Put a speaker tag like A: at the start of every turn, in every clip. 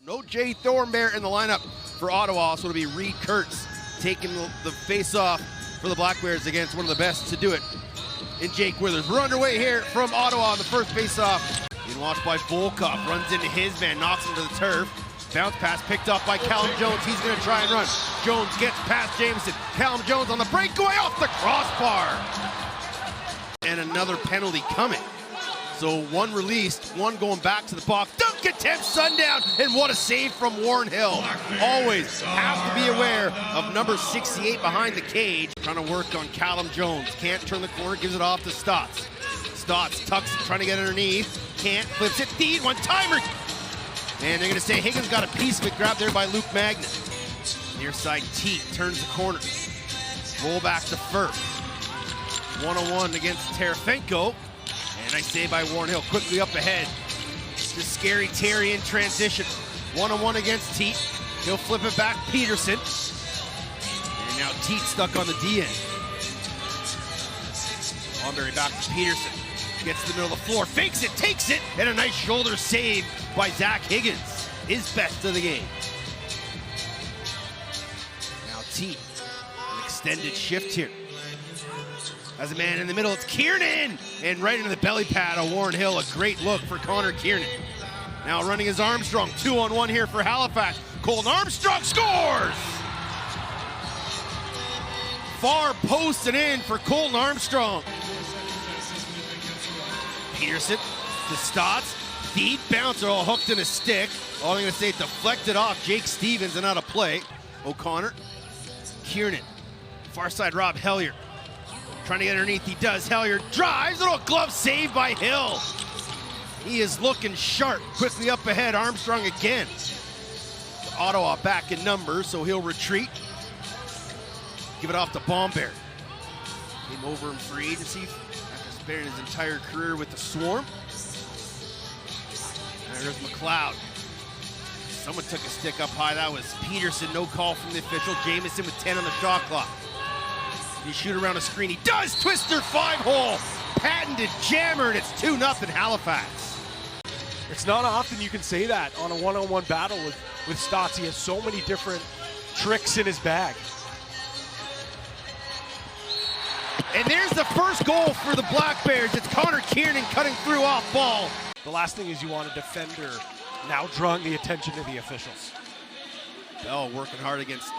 A: No Jay Thornbear in the lineup for Ottawa, so it'll be Reed Kurtz taking the face-off for the Black Bears against one of the best to do it in Jake Withers. We're underway here from Ottawa on the first face-off. Being watched by Volkov, runs into his man, knocks him to the turf. Bounce pass picked up by Callum Jones. He's going to try and run. Jones gets past Jameson. Callum Jones on the break, going off the crossbar. And another penalty coming. So one released, one going back to the box. Dunk attempt, Sundown, and what a save from Warren Hill. Always have to be aware of number 68 behind the cage. Trying to work on Callum Jones. Can't turn the corner, gives it off to Stotts. Stotts tucks it, trying to get underneath. Can't, flips it, feed, one-timer. And they're going to say Higgins got a piece of it, grabbed there by Luke Magnet. Near side, Teat turns the corner. Roll back to first. 1-on-1 against Terefenko. And nice save by Warren Hill, quickly up ahead. Just scary Terry in transition. 1-on-1 against Teat. He'll flip it back, Peterson. And now Teat stuck on the D end. Albury back to Peterson. Gets to the middle of the floor, fakes it, takes it, and a nice shoulder save by Zach Higgins. His best of the game. Now Teat, an extended shift here. As a man in the middle, it's Kiernan! And right into the belly pad of Warren Hill, a great look for Connor Kiernan. Now running is Armstrong, 2-on-1 here for Halifax. Colton Armstrong scores! Far post and in for Colton Armstrong. Peterson to Stotts, feed, bouncer, all hooked in a stick. All I'm gonna say, deflected off Jake Stevens and out of play. O'Connor, Kiernan, far side Rob Hellier. Trying to get underneath, he does. Hellier drives, little glove save by Hill. He is looking sharp, quickly up ahead, Armstrong again. Ottawa back in numbers, so he'll retreat. Give it off to Bombear. Came over in free agency after sparing his entire career with the Swarm. And there's McLeod. Someone took a stick up high, that was Peterson, no call from the official. Jameson with 10 on the shot clock. You shoot around a screen, he does! Twister 5-hole! Patented jammer, and it's 2-0 Halifax.
B: It's not often you can say that on a one-on-one battle with Stotts. He has so many different tricks in his bag.
A: And there's the first goal for the Black Bears. It's Connor Kiernan cutting through off ball.
B: The last thing is you want a defender now drawing the attention of the officials.
A: Bell working hard against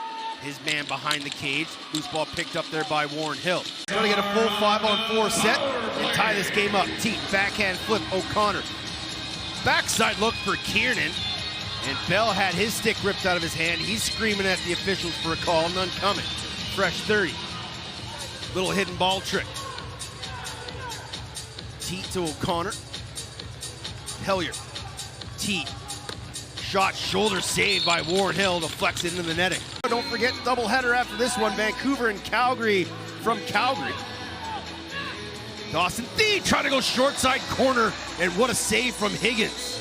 A: his man behind the cage. Loose ball picked up there by Warren Hill. He's going to get a full 5-on-4 set and tie this game up. Teat, backhand flip, O'Connor. Backside look for Kiernan. And Bell had his stick ripped out of his hand. He's screaming at the officials for a call, none coming. Fresh 30. Little hidden ball trick. Teat to O'Connor. Hellier. Teat. Shot, shoulder saved by Warren Hill to flex it into the netting. Don't forget, doubleheader after this one. Vancouver and Calgary from Calgary. Dawson Thede trying to go short side corner, and what a save from Higgins.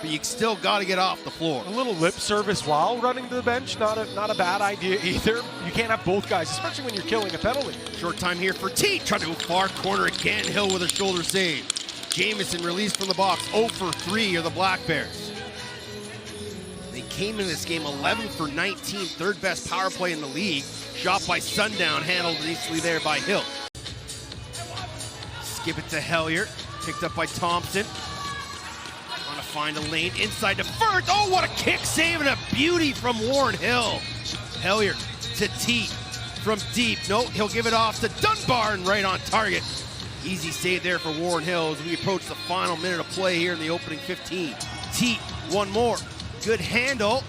A: But you still got to get off the floor.
B: A little lip service while running to the bench, not a bad idea either. You can't have both guys, especially when you're killing a penalty.
A: Short time here for Teat, trying to go far corner again. Hill with a shoulder save. Jameson released from the box, 0 for 3 are the Black Bears. They came into this game 11 for 19, third best power play in the league. Shot by Sundown, handled easily there by Hill. Skip it to Hellier, picked up by Thompson. Trying to find a lane inside to Firth. Oh, what a kick save and a beauty from Warren Hill. Hellier to Teat from deep. Nope, he'll give it off to Dunbar and right on target. Easy save there for Warren Hill as we approach the final minute of play here in the opening 15. Teat, one more. Good handle,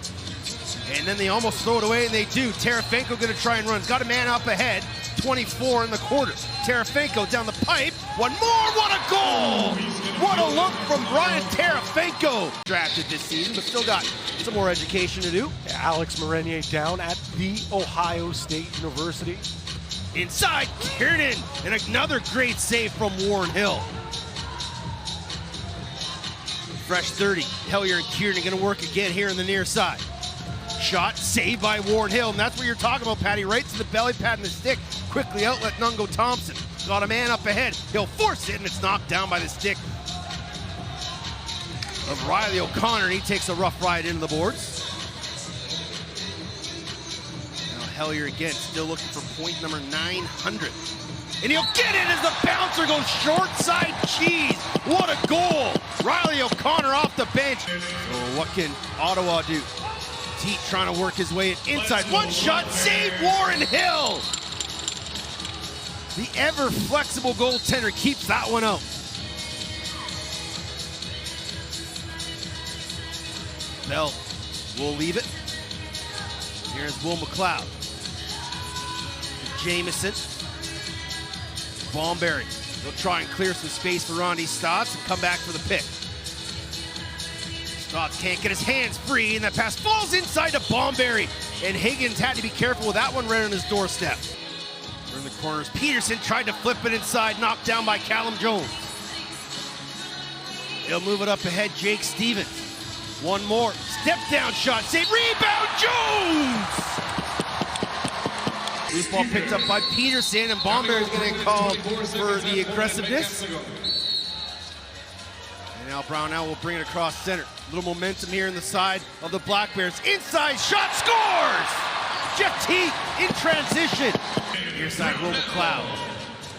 A: and then they almost throw it away, and they do. Terefenko going to try and run. Got a man up ahead, 24 in the quarter. Terefenko down the pipe, one more, what a goal! What a look from Brian Terefenko. Drafted this season, but still got some more education to do.
B: Alex Marenier down at the Ohio State University.
A: Inside, Kiernan, and another great save from Warren Hill. Fresh 30, Hellier and Kiernan going to work again here in the near side. Shot, saved by Warren Hill, and that's what you're talking about, Patty. Right to the belly pad and the stick. Quickly outlet Nungo Thompson. Got a man up ahead. He'll force it, and it's knocked down by the stick of Riley O'Connor, and he takes a rough ride into the boards. Now Hellier again, still looking for point number 900. And he'll get it as the bouncer goes short side cheese. What a goal! Riley O'Connor off the bench. So what can Ottawa do? Teat trying to work his way inside. One shot, save Warren Hill! The ever flexible goaltender keeps that one out. Bell will leave it. Here's Will McLeod. Jamieson. Bomberry. He'll try and clear some space for Ronnie Stotts and come back for the pick. Stotts can't get his hands free, and that pass falls inside to Bomberry. And Higgins had to be careful with that one right on his doorstep. In the corners, Peterson tried to flip it inside, knocked down by Callum Jones. He'll move it up ahead, Jake Stevens. One more, step down shot, save, rebound, Jones! Loose ball picked up by Peterson, and Bomberry's gonna get called for the aggressiveness. And now Brownell will bring it across center. Little momentum here in the side of the Black Bears. Inside shot, scores! Jeff Teague in transition. Near side, Will McLeod.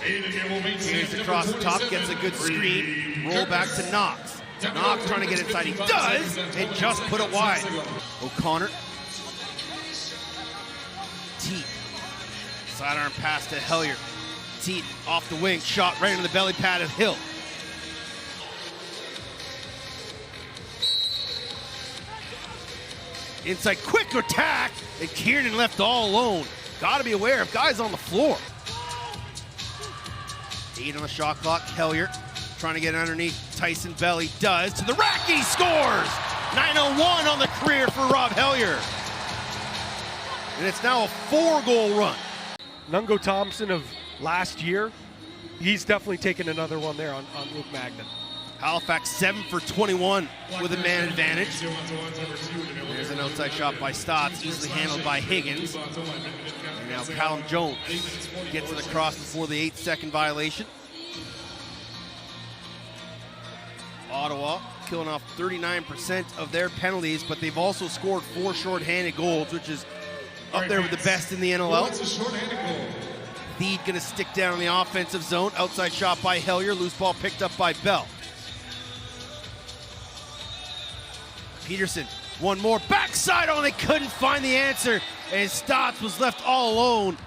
A: Here's across the top, gets a good screen. Roll back to Knox. Knox trying to get inside, he does, and just put it wide. O'Connor. Teague. Sidearm pass to Hellier. Teague off the wing, shot right into the belly pad of Hill. Inside, quick attack, and Kiernan left all alone. Got to be aware of guys on the floor. 8 on the shot clock, Hellier trying to get underneath Tyson Bell, he does, to the rack, he scores! 9:01 on the career for Rob Hellier. And it's now a 4-goal run.
B: Nungo Thompson of last year, he's definitely taken another one there on Luke Magnan.
A: Halifax 7 for 21 with a man advantage. There's an outside shot by Stotts, easily handled by Higgins. And now Callum Jones gets it across before the 8-second violation. Ottawa killing off 39% of their penalties, but they've also scored 4 shorthanded goals, which is up there with the best in the NLL. Theed gonna stick down in the offensive zone. Outside shot by Hellier, loose ball picked up by Bell. Peterson, one more, backside, oh, they couldn't find the answer, and Stotts was left all alone.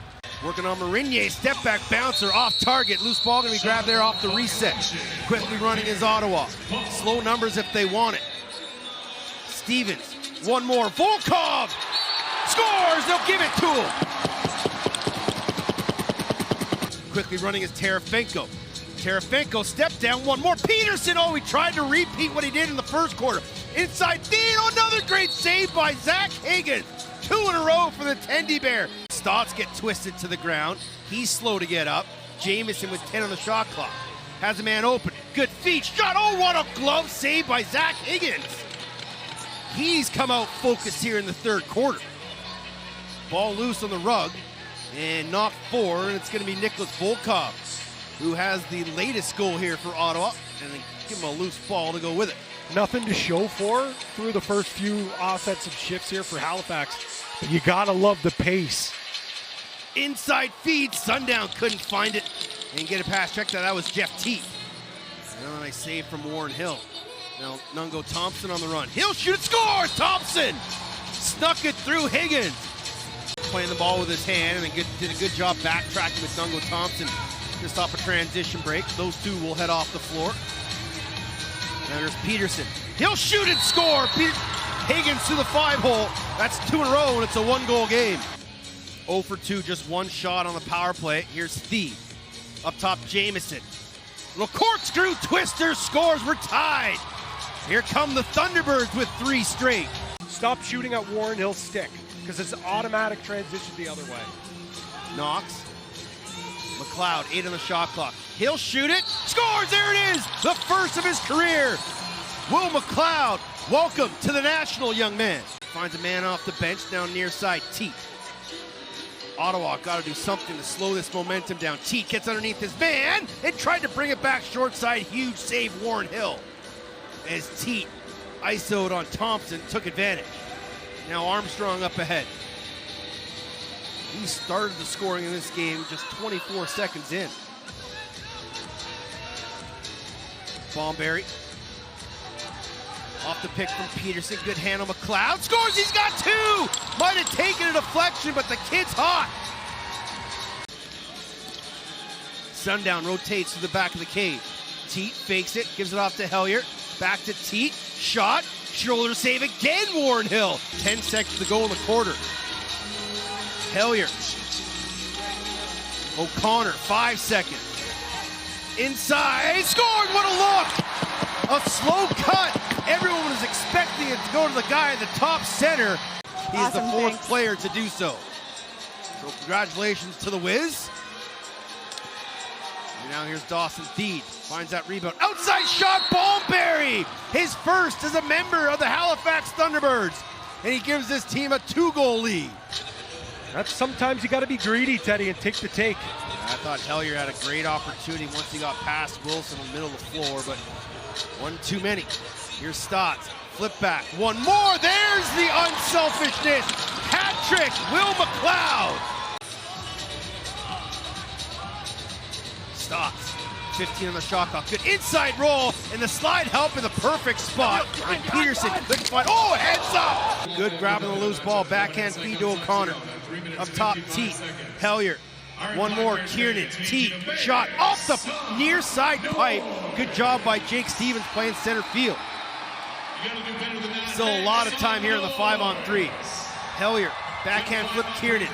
A: Working on Marinier, step back bouncer, off target, loose ball gonna be grabbed there off the reset. Quickly running is Ottawa. Slow numbers if they want it. Stevens, one more, Volkov, scores, they'll give it to him. Quickly running is Terefenko. Terefenko, step down, one more, Peterson, oh, he tried to repeat what he did in the first quarter. Inside Theed, another great save by Zach Higgins. 2 in a row for the Tendy Bear. Stotts get twisted to the ground. He's slow to get up. Jamieson with 10 on the shot clock. Has a man open. Good feet. Shot. Oh, what a glove save by Zach Higgins. He's come out focused here in the third quarter. Ball loose on the rug and knocked forward. And it's going to be Nicholas Volkov, who has the latest goal here for Ottawa. And then give him a loose ball to go with it.
B: Nothing to show for through the first few offensive shifts here for Halifax. But you gotta love the pace.
A: Inside feed, Sundown couldn't find it and get a pass. Check that, that was Jeff Teague. And a nice save from Warren Hill. Now Nungo Thompson on the run. He'll shoot, it scores! Thompson snuck it through Higgins. Playing the ball with his hand and then did a good job backtracking with Nungo Thompson just off a transition break. Those two will head off the floor. Now there's Peterson. He'll shoot and score. Higgins to the 5-hole. That's 2 in a row, and it's a 1-goal game. 0 for 2, just 1 shot on the power play. Here's Theed. Up top, Jamieson. Little corkscrew twister, scores, we're tied. Here come the Thunderbirds with 3 straight.
B: Stop shooting at Warren Hill's stick, because it's an automatic transition the other way.
A: Knox. McLeod, 8 on the shot clock. He'll shoot it, scores, there it is, the first of his career. Will McLeod, welcome to the National, young man. Finds a man off the bench, down near side, Teat. Ottawa got to do something to slow this momentum down. Teat gets underneath his man and tried to bring it back short side, huge save, Warren Hill. As Teat ISO'd on Thompson, took advantage. Now Armstrong up ahead. He started the scoring in this game just 24 seconds in. Bomberry. Off the pick from Peterson. Good handle. McLeod scores. He's got two. Might have taken a deflection, but the kid's hot. Sundown rotates to the back of the cage. Teat fakes it, gives it off to Hellier. Back to Teat. Shot. Shoulder save again, Warren Hill. 10 seconds to go in the quarter. Hellier. O'Connor, 5 seconds. Inside. Scored. What a look. A slow cut. Everyone was expecting it to go to the guy at the top center. He's awesome, the fourth player to do so. So congratulations to the Wiz. And now here's Dawson Theed. Finds that rebound. Outside shot, Bomberry! His first as a member of the Halifax Thunderbirds. And he gives this team a 2-goal lead.
B: That's sometimes you got to be greedy, Teddy, and take the take.
A: I thought Hellier had a great opportunity once he got past Wilson in the middle of the floor, but one too many. Here's Stotts, flip back, one more, there's the unselfishness. Hat trick, Will McLeod. Stotts, 15 on the shot clock, good inside roll, and the slide help in the perfect spot. And Peterson couldn't find, oh, heads up! Good grabbing the loose ball, backhand feed to O'Connor. Up top, Teat, Hellier. One more, Kiernan, Teat, shot off the near side pipe. Good job by Jake Stevens playing center field. Still a lot of time here in the 5-on-3. Hellier, backhand flip, Kiernan.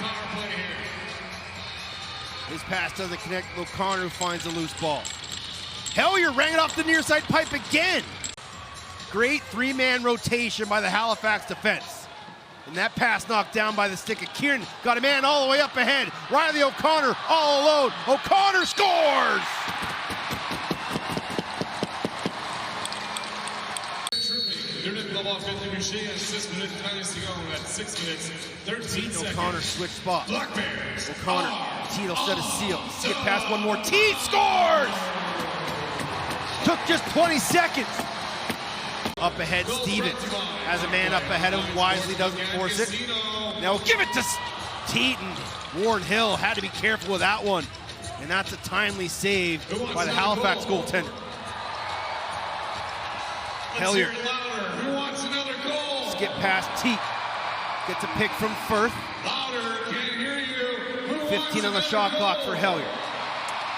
A: His pass doesn't connect. O'Connor finds a loose ball. Hellier rang it off the near side pipe again. Great three-man rotation by the Halifax defense. And that pass knocked down by the stick of Kieran. Got a man all the way up ahead. Riley O'Connor all alone. O'Connor scores! O'Connor switch spots. O'Connor, Teat will set a seal. Skip past one more. Teat scores! Took just 20 seconds. Up ahead, Stevens has a man up ahead of him, wisely doesn't force it. Now give it to Teat, and Warren Hill had to be careful with that one. And that's a timely save by the Halifax goaltender. Hellier. Skip past Teat. Gets a pick from Firth. 15 on the shot clock for Hellier.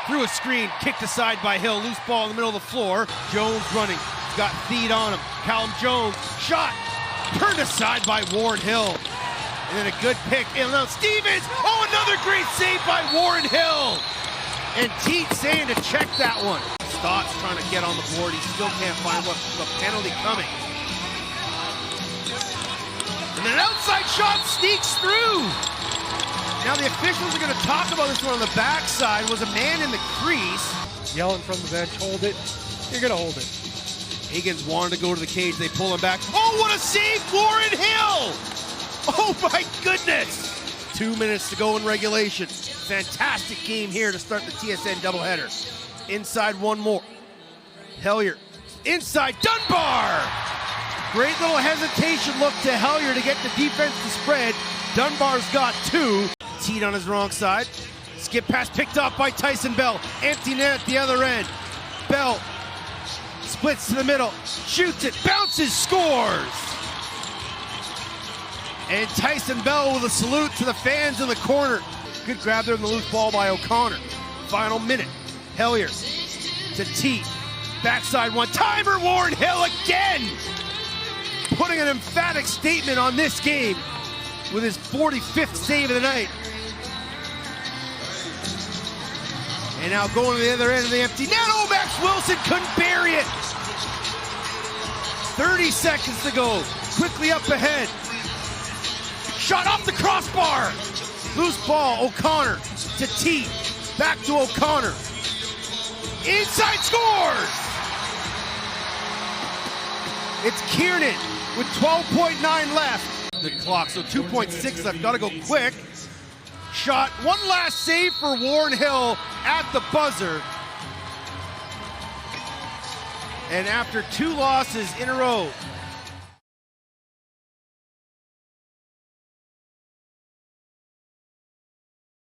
A: Through a screen, kicked aside by Hill. Loose ball in the middle of the floor. Jones running. Got Theed on him. Callum Jones, shot, turned aside by Warren Hill. And then a good pick. And now Stevens, oh, another great save by Warren Hill. And Teat saying to check that one. Stotts trying to get on the board. He still can't find the penalty coming. And then an outside shot sneaks through. Now the officials are going to talk about this one on the backside. Was a man in the crease.
B: Yelling from the bench, hold it. You're going to hold it.
A: Higgins wanted to go to the cage. They pull him back. Oh, what a save, Warren Hill! Oh, my goodness! 2 minutes to go in regulation. Fantastic game here to start the TSN doubleheader. Inside one more. Hellier. Inside Dunbar! Great little hesitation look to Hellier to get the defense to spread. Dunbar's got two. Teat on his wrong side. Skip pass picked off by Tyson Bell. Empty net at the other end. Bell splits to the middle, shoots it, bounces, scores! And Tyson Bell with a salute to the fans in the corner. Good grab there in the loose ball by O'Connor. Final minute. Hellier to Teat. Backside one. Timer, Warren Hill again! Putting an emphatic statement on this game with his 45th save of the night. And now going to the other end of the empty net. Oh, Max Wilson couldn't bury it. 30 seconds to go. Quickly up ahead. Shot off the crossbar. Loose ball, O'Connor to Teat. Back to O'Connor. Inside scores! It's Kiernan with 12.9 left. The clock, so 2.6 left. Gotta go quick. Shot, one last save for Warren Hill at the buzzer. And after two losses in a row,